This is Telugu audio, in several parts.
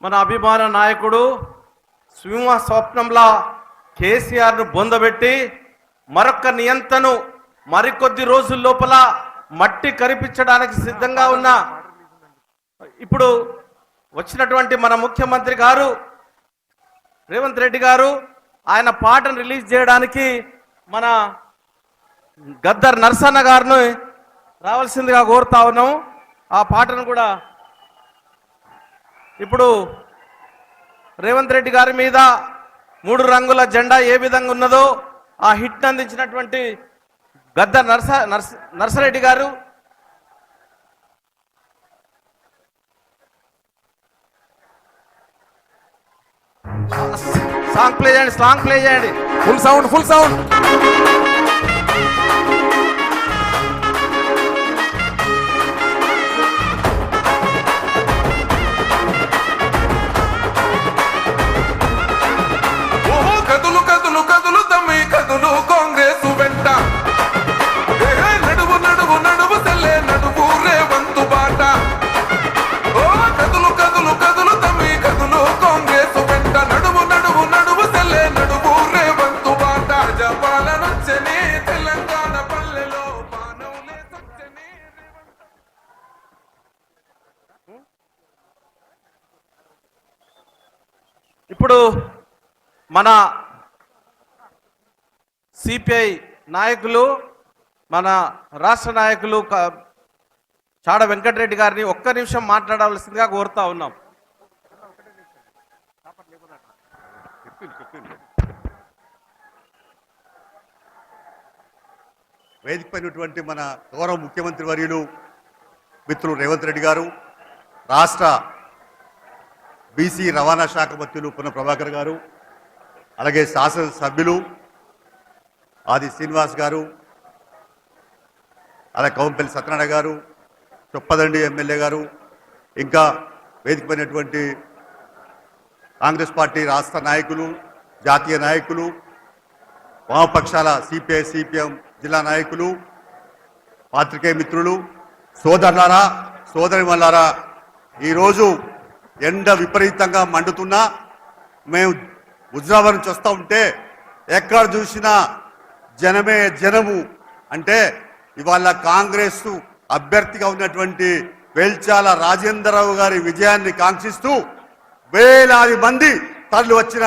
మన అభిమాన నాయకుడు సింహ స్వప్నంలా కేసీఆర్ను బొందబెట్టి మరొక నియంత్రణను మరికొద్ది రోజుల లోపల మట్టి కరిపించడానికి సిద్ధంగా ఉన్న ఇప్పుడు వచ్చినటువంటి మన ముఖ్యమంత్రి గారు రేవంత్ రెడ్డి గారు ఆయన పాటను రిలీజ్ చేయడానికి మన గద్దర్ నరసన్న గారిని రావాల్సిందిగా కోరుతా ఉన్నాం. ఆ పాటను కూడా ఇప్పుడు రేవంత్ రెడ్డి గారి మీద 3 రంగుల జెండా ఏ విధంగా ఉన్నదో ఆ హిట్ అందించినటువంటి గద్దర్ నర్సరెడ్డి గారు సాంగ్ ప్లే చేయండి ఫుల్ సౌండ్ కదులు తమ్మి కదులు కాంగ్రెస్ వెంట నడువు సెల్లే నడువు రేవంతు బాట. ఓ కదులు తమ్మి కదులు కాంగ్రెస్ వెంట నడువు సెల్లే నడువు రేవంతు బాట. ప్రజాపాలనొచ్చని తెలంగాణ పల్లెలో పానవులే సచ్చని. ఇప్పుడు మన సిపిఐ నాయకులు మన రాష్ట్ర నాయకులు చాడ వెంకటరెడ్డి గారిని ఒక్క నిమిషం మాట్లాడవలసిందిగా కోరుతా ఉన్నాం. వేదికపైనటువంటి మన గౌరవ ముఖ్యమంత్రి వర్యులు మిత్రులు రేవంత్ రెడ్డి గారు, రాష్ట్ర బీసీ రవాణా శాఖ మంత్రులు పున్న ప్రభాకర్ గారు, అలాగే శాసనసభ్యులు ఆది శ్రీనివాస్ గారు, అలాగే కౌంపల్లి సత్యనారాయణ గారు, చొప్పదండి ఎమ్మెల్యే గారు, ఇంకా వేదికమైనటువంటి కాంగ్రెస్ పార్టీ రాష్ట్ర నాయకులు, జాతీయ నాయకులు, వామపక్షాల సిపిఐ సిపిఎం జిల్లా నాయకులు, పాత్రికేయ మిత్రులు, సోదరులారా సోదరిమల్లారా, ఈరోజు ఎండ విపరీతంగా మండుతున్నా మేము హుజరాబాద్ నుంచి వస్తూ ఉంటే ఎక్కడ చూసినా జనమే జనము. అంటే ఇవాళ కాంగ్రెస్ అభ్యర్థిగా ఉన్నటువంటి వేల్చాల రాజేంద్రరావు గారి విజయాన్ని కాంక్షిస్తూ వేలాది మంది తరలి వచ్చిన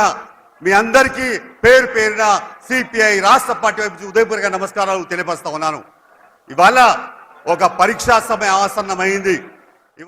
మీ అందరికీ పేరు పేరున సిపిఐ రాష్ట్ర పార్టీ వైపు ఉదయపూర్వక నమస్కారాలు తెలియపరుస్తా ఉన్నాను. ఇవాళ ఒక పరీక్షా సమయం ఆసన్నమైంది.